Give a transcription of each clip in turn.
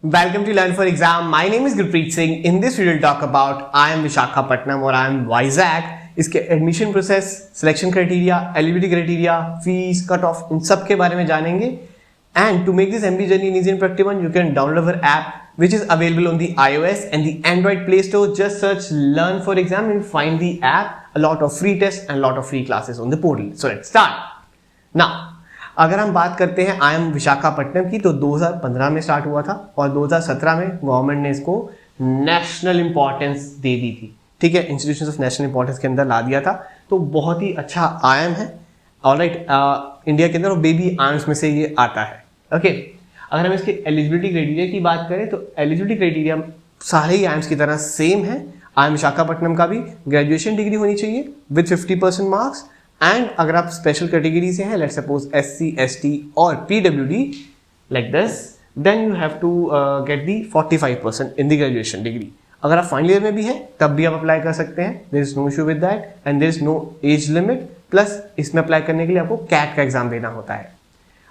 Welcome to Learn for Exam. My name is Gurpreet Singh. In this video, we'll talk about I am Visakhapatnam और I am Vizag. इसके admission process, selection criteria, eligibility criteria, fees, cut off, इन सब के बारे में जानेंगे. And to make this MB journey easy and productive, you can download our app which is available on the iOS and the Android Play Store. Just search Learn for Exam and find the app. A lot of free tests and a lot of free classes on the portal. So let's start. Now, अगर हम बात करते हैं I am Visakhapatnam की, तो 2015 में start हुआ था और 2017 में गवर्नमेंट ने इसको नेशनल इंपॉर्टेंस दे दी थी. ठीक है, इंस्टीट्यूशंस ऑफ नेशनल इंपॉर्टेंस के अंदर ला दिया था. तो बहुत ही अच्छा आईएम है. ऑलराइट, इंडिया के अंदर वो बेबी आईएम्स में से ये आता है. ओके, अगर हम इसके एलिजिबिलिटी क्राइटेरिया की बात करें तो एलिजिबिलिटी क्राइटेरिया सारे ही आईएम्स की तरह सेम है. आई एम विशाखापट्टनम का भी ग्रेजुएशन डिग्री होनी चाहिए विद 50% मार्क्स. एंड अगर आप स्पेशल कैटेगरी से हैं, लेट्स सपोज SC, ST और PWD like this, then you have to get the 45% in the graduation degree. अगर आप फाइनल ईयर में भी हैं तब भी आप अप्लाई कर सकते हैं. There is no issue with that and there is no age limit. Plus इसमें अप्लाई करने के लिए आपको कैट का एग्जाम देना होता है.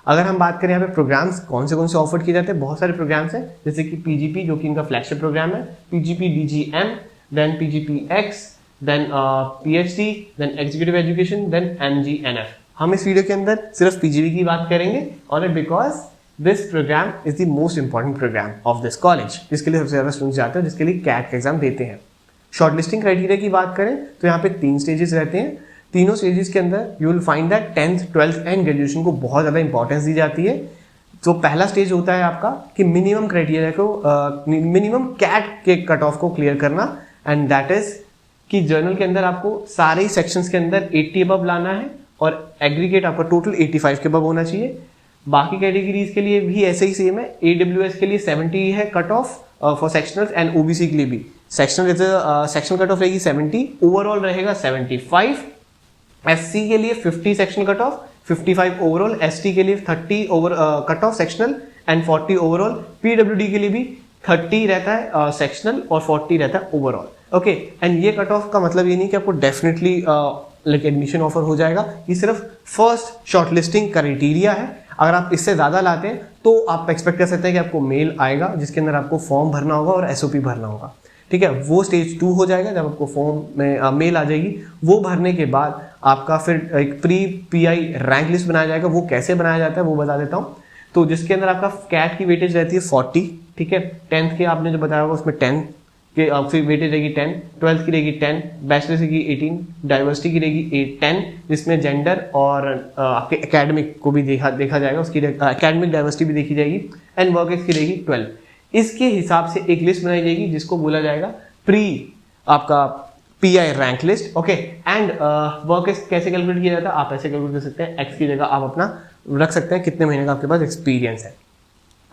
अगर हम बात करें यहाँ पे प्रोग्राम्स कौन से ऑफर किए जाते हैं, बहुत सारे प्रोग्राम्स हैं, जैसे कि PGP जो कि इनका फ्लैगशिप प्रोग्राम है, PGP DGM, then PGPX, then PhD, then executive education, then MGNF. हम इस वीडियो के अंदर सिर्फ PGP की बात करेंगे और because this programme is the most important programme of this college, जिसके लिए सबसे ज्यादा स्टूडेंट्स जाते हैं, जिसके लिए कैट का एग्जाम देते हैं. शॉर्ट लिस्टिंग क्राइटेरिया की बात करें तो यहाँ पे 3 स्टेजेस रहते हैं. तीनों स्टेजेस के अंदर you will find that 10th, 12th and graduation को बहुत ज्यादा इंपॉर्टेंस दी जाती है. तो पहला स्टेज होता है आपका कि मिनिमम क्राइटेरिया को, मिनिमम कैट के कट ऑफ को क्लियर करना. एंड दैट इज कि जर्नल के अंदर आपको सारे सेक्शंस के अंदर 80 अबव लाना है और एग्रीगेट आपका टोटल 85 के अबव होना चाहिए. बाकी कैटेगरीज के लिए भी ऐसे ही सेम है. AWS के लिए 70 है cut off for sectional and OBC के लिए भी सेक्शनल सेक्शनल कट ऑफ रहेगी 70, ओवरऑल रहेगा 75. SC के लिए 50 sectional cut off, 55 overall. ST के लिए 30 over cut off sectional and 40 overall. PWD के लिए भी 30 रहता है सेक्शनल और 40 रहता है ओवरऑल. ओके, एंड ये कट ऑफ का मतलब ये नहीं कि आपको डेफिनेटली लाइक एडमिशन ऑफर हो जाएगा. ये सिर्फ फर्स्ट शॉर्टलिस्टिंग क्राइटेरिया है. अगर आप इससे ज़्यादा लाते हैं तो आप एक्सपेक्ट कर सकते हैं कि आपको मेल आएगा जिसके अंदर आपको फॉर्म भरना होगा और SOP भरना होगा. ठीक है, वो स्टेज 2 हो जाएगा जब आपको फॉर्म में मेल आ जाएगी. वो भरने के बाद आपका फिर एक प्री PI रैंक लिस्ट बनाया जाएगा. वो कैसे बनाया जाता है वो बता देता हूँ. तो जिसके अंदर आपका कैट की वेटेज रहती है 40. ठीक है, 10th के आपने जो बताया होगा उसमें 10 कि आपकी वेटेज रहेगी 10, 12th की रहेगी 10, बैचलर्स की 18, डाइवर्सिटी की रहेगी 10, जिसमें जेंडर और आपके एकेडमिक को भी देखा जाएगा, उसकी एकेडमिक डाइवर्सिटी भी देखी जाएगी. एंड वर्क एक्स की रहेगी 12. इसके हिसाब से एक लिस्ट बनाई जाएगी जिसको बोला जाएगा प्री आपका PI rank list. Okay, and work ex कैसे कैलकुलेट किया जाता है, आप ऐसे कैलकुलेट कर सकते हैं. एक्स की जगह आप अपना रख सकते हैं कितने महीने का आपके पास एक्सपीरियंस है.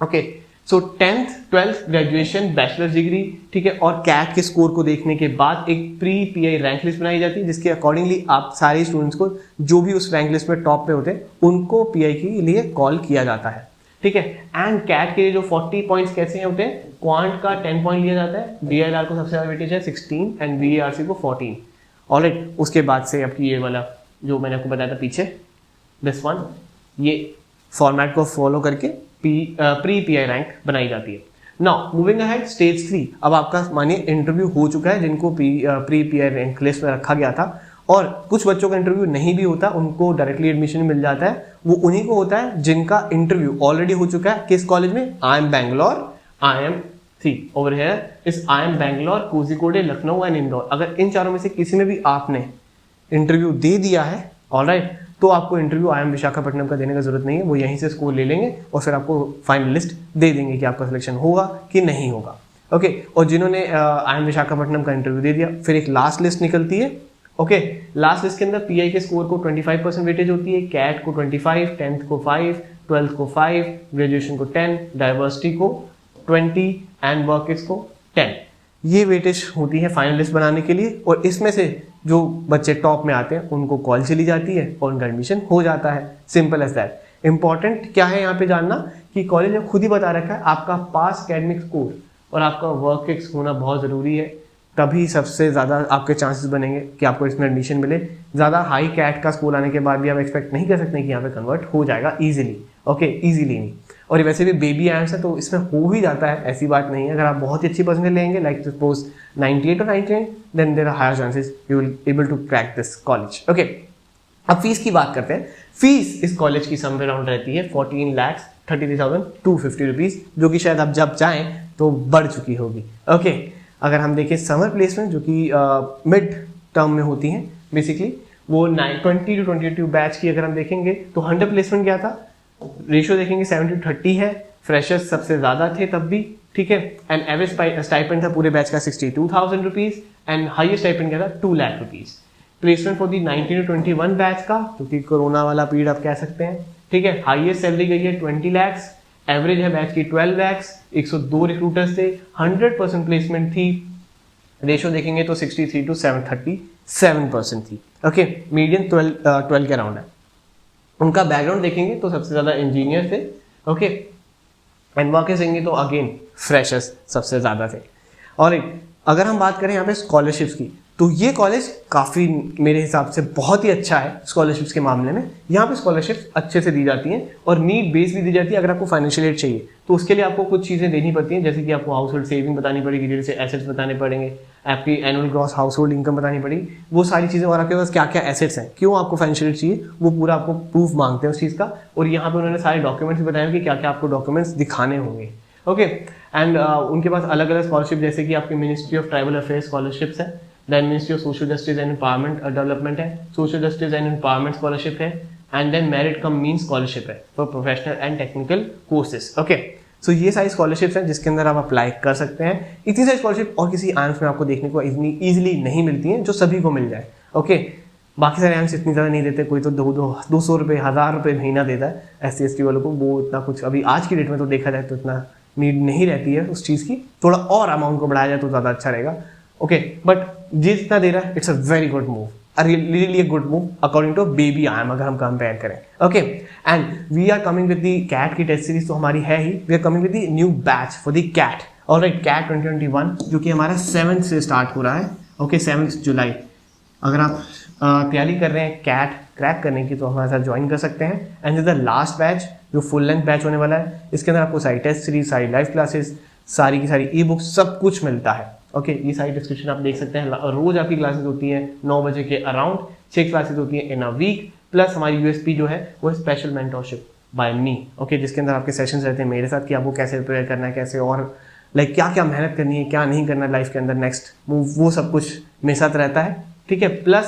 ओके, सो 10th, 12th graduation, bachelors degree, ठीक है, और कैट के स्कोर को देखने के बाद एक प्री PI रैंक लिस्ट बनाई जाती है जिसके अकॉर्डिंगली आप सारे स्टूडेंट्स को जो भी उस रैंक लिस्ट में टॉप पे होते हैं उनको PI के लिए कॉल किया जाता है. ठीक है, एंड कैट के लिए जो 40 पॉइंट्स कैसे होते हैं, क्वांट का 10 पॉइंट लिया जाता है, DILR को सबसे ज्यादा वेटेज है 16 एंड VARC को 14. ऑलराइट, उसके बाद से आपकी ये वाला जो मैंने आपको बताया था पीछे, दिस वन, ये फॉर्मेट को फॉलो करके प्री PI रैंक बनाई जाती है. Now moving ahead, stage 3. अब आपका मानिए इंटरव्यू हो चुका है जिनको प्री PI रैंक लिस्ट में रखा गया था, और कुछ बच्चों का इंटरव्यू नहीं भी होता, उनको डायरेक्टली एडमिशन मिल जाता है. वो उन्हीं को होता है जिनका इंटरव्यू ऑलरेडी हो चुका है. किस कॉलेज में? IIM Bangalore, IIM over here is IIM Bangalore, Kozhikode, Lucknow and Indore. अगर इन चारों में से किसी में भी आपने इंटरव्यू दे दिया है, ऑलराइट, तो आपको इंटरव्यू IIM विशाखापट्टनम का देने का जरूरत नहीं है. वो यहीं से स्कोर ले लेंगे और फिर आपको फाइनल लिस्ट दे देंगे कि आपका सिलेक्शन होगा कि नहीं होगा. ओके, और जिन्होंने IIM विशाखापट्टनम का इंटरव्यू दे दिया, फिर एक लास्ट लिस्ट निकलती है. ओके, लास्ट लिस्ट के अंदर PI के स्कोर को 25% वेटेज होती है, कैट को 25, 10th को 5, 12th को 5, ग्रेजुएशन को 10, डाइवर्सिटी को 20 एंड वर्क एक्स को 10. ये वेटेज होती है फाइनल लिस्ट बनाने के लिए, और इसमें से जो बच्चे टॉप में आते हैं उनको कॉल चली जाती है और उनका एडमिशन हो जाता है. Simple as that. इंपॉर्टेंट क्या है यहाँ पे जानना कि कॉलेज ने खुद ही बता रखा है आपका पास एकेडमिक स्कोर और आपका वर्क एक्स होना बहुत ज़रूरी है. तभी सबसे ज़्यादा आपके चांसेस बनेंगे कि आपको इसमें एडमिशन मिले. ज़्यादा हाई कैट का स्कोर आने के बाद भी आप एक्सपेक्ट नहीं कर सकते कि यहाँ पे कन्वर्ट हो जाएगा ईजिली. ओके, ईजिली नहीं. और ये वैसे भी बेबी आयम्स है तो इसमें हो ही जाता है, ऐसी बात नहीं है। अगर आप बहुत ही अच्छी परसेंटेज लेंगे लाइक सपोज 98 और 99, then there are higher chances you will able to crack this college. Okay, अब फीस की बात करते हैं। फीस इस कॉलेज की समवेयर अराउंड रहती है 14,33,250 रुपीज, जो कि शायद आप जब जाएं तो बढ़ चुकी होगी। ओके, अगर हम देखें समर प्लेसमेंट जो कि मिड टर्म में होती हैं बेसिकली, वो 20 to 22 बैच की अगर हम देखेंगे तो 100 प्लेसमेंट क्या था, रेशियो देखेंगे 70-30 है, फ्रेशर्स सबसे ज़्यादा थे तब भी, ठीक है। एंड एवरेज स्टाइपेंड था पूरे बैच का 62,000 रुपीज एंड हाईएस्ट स्टाइपेंड क्या था 2 lakh rupees. Placement for the 19 to 21 batch का, क्योंकि कोरोना वाला पीरियड आप कह सकते हैं, ठीक है, हाईएस्ट सैलरी गई है 20 लाख, एवरेज है बैच की 12 लाख, 102 रिक्रूटर्स थे, 100% प्लेसमेंट थी, रेशियो देखेंगे तो 63 to 737% थी। ओके, मीडियन 12 के अराउंड है। उनका बैकग्राउंड देखेंगे तो सबसे ज्यादा इंजीनियर थे, ओके, एंड वाकई देंगे तो अगेन फ्रेशर्स सबसे ज्यादा थे। और अगर हम बात करें यहाँ पे स्कॉलरशिप्स की, तो ये कॉलेज काफ़ी मेरे हिसाब से बहुत ही अच्छा है स्कॉलरशिप्स के मामले में। यहाँ पे स्कॉलरशिप्स अच्छे से दी जाती हैं और नीड बेस भी दी जाती है। अगर आपको फाइनेंशियल एड चाहिए तो उसके लिए आपको कुछ चीज़ें देनी पड़ती हैं, जैसे कि आपको हाउस होल्ड सेविंग बतानी पड़ेगी, जैसे एसेट्स बताने पड़ेंगे, आपकी annual gross house hold income बतानी पड़ेगी, वो सारी चीज़ें, और आपके पास क्या क्या एसेट्स हैं, क्यों आपको फाइनेंशियल एड चाहिए, वो पूरा आपको प्रूफ मांगते हैं उस चीज़ का। और यहाँ पे उन्होंने सारे डॉक्यूमेंट्स भी बताए कि क्या क्या आपको डॉक्यूमेंट्स दिखाने होंगे। ओके, एंड उनके पास अलग अलग स्कॉलरशिप, जैसे कि आपकी ministry of tribal affairs scholarships है, then ministry of social justice and empowerment development है, social justice and empowerment scholarship है, and then merit cum mean scholarship है for professional and technical courses. Okay, so ये सारी scholarships हैं जिसके अंदर आप अप्लाई कर सकते हैं। इतनी सारी स्कॉलरशिप और किसी आयम्स में आपको देखने को इतनी ईजिली नहीं मिलती हैं जो सभी को मिल जाए। ओके, बाकी सारे आयम्स इतनी ज़्यादा नहीं देते, कोई तो 200 रुपये 1000 रुपये महीना देता है SC/ST वालों को, वो इतना कुछ अभी आज की डेट में तो देखा जाए तो इतना नीड नहीं रहती है उस चीज़ की, थोड़ा और अमाउंट को बढ़ाया जाए तो ज़्यादा अच्छा रहेगा। ओके, बट जितना दे रहा है it's a very good move, really a good move according to baby IIM अगर हम कंपेयर करें। Okay, and we are coming with the CAT की टेस्ट सीरीज तो हमारी है ही, we are coming with the new batch for the CAT. Alright, CAT 2021 जो कि हमारा 7th से स्टार्ट हो रहा है। ओके, 7 जुलाई। अगर आप तैयारी कर रहे हैं कैट क्रैक करने की तो हमारे साथ ज्वाइन कर सकते हैं। And this the last batch जो फुल लेंथ बैच होने वाला है, इसके अंदर आपको सारी टेस्ट सीरीज, सारी लाइव क्लासेस, सारी की सारी ई बुक्स, सब कुछ मिलता है। ओके, ये सारी डिस्क्रिप्शन आप देख सकते हैं। रोज आपकी क्लासेस होती हैं 9 बजे के अराउंड, 6 क्लासेस होती हैं इन अ वीक, प्लस हमारी USP जो है वो स्पेशल मेंटरशिप बाय मी। ओके, जिसके अंदर आपके सेशंस रहते हैं मेरे साथ कि आपको कैसे प्रिपेयर करना है, कैसे और लाइक क्या क्या मेहनत करनी है, क्या नहीं करना है लाइफ के अंदर, नेक्स्ट मूव, वो सब कुछ मेरे साथ रहता है। ठीक है, प्लस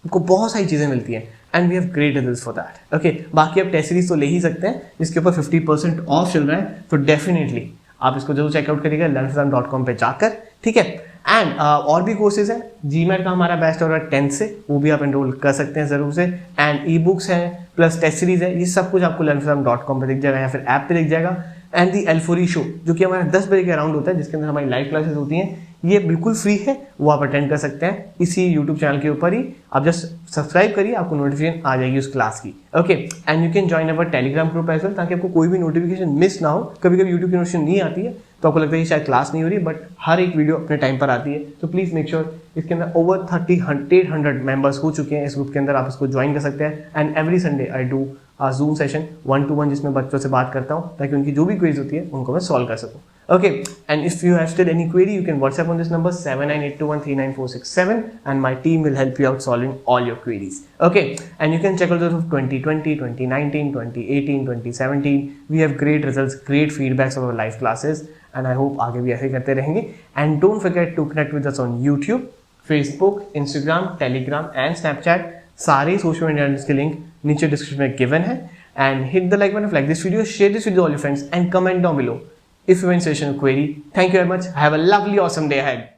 आपको बहुत सारी चीज़ें मिलती हैं and we have great results for that. Okay, बाकी आप टेस्ट सीरीज तो ले ही सकते हैं जिसके ऊपर 50% ऑफ चल रहा है, तो डेफिनेटली आप इसको जरूर चेकआउट करिएगा learnfrom.com पे जाकर। ठीक है, एंड और भी कोर्सेज हैं, GMAT का हमारा बैच हो रहा है 10th से, वो भी आप एनरोल कर सकते हैं जरूर से। एंड ई बुक्स हैं प्लस टेस्ट सीरीज है, ये सब कुछ आपको learnfrom.com पे दिख जाएगा या फिर ऐप पे दिख जाएगा। एंड दी L4E शो जो कि हमारा 10 बजे के अराउंड होता है, जिसके अंदर हमारी लाइव क्लासेस होती हैं, ये बिल्कुल फ्री है, वो आप अटेंड कर सकते हैं इसी यूट्यूब चैनल के ऊपर ही। आप जस्ट सब्सक्राइब करिए, आपको नोटिफिकेशन आ जाएगी उस क्लास की। Okay, and you can join our Telegram group as well, ताकि आपको कोई भी नोटिफिकेशन मिस ना हो। कभी कभी यूट्यूब की नोटिफिकेशन नहीं आती है तो आपको लगता है कि शायद क्लास नहीं हो रही, बट हर एक वीडियो अपने टाइम पर आती है। तो प्लीज़ मेक श्योर, इसके अंदर ओवर 800 मेंबर्स हो चुके हैं इस ग्रुप के अंदर, आप इसको ज्वाइन कर सकते हैं। And every Sunday I do zoom session 1-to-1 जिसमें बच्चों से बात करता हूँ ताकि उनकी जो भी क्वेरीज होती है उनको मैं सॉल्व कर सकूँ। Okay, and if you have still any query you can WhatsApp on this number 7982139467 and my team will help you out solving all your queries. Okay, and you can check out those of 2020, 2019, 2018, 2017. We have great results, great feedbacks of our live classes, and I hope आगे भी ऐसे करते रहेंगे। And don't forget to connect with us on YouTube, Facebook, Instagram, Telegram and Snapchat. सारे social media के link नीचे description में given है। And hit the like button, like this video, share this video all your friends and comment down below if you have any suggestion or query. Thank you very much. Have a lovely awesome day ahead.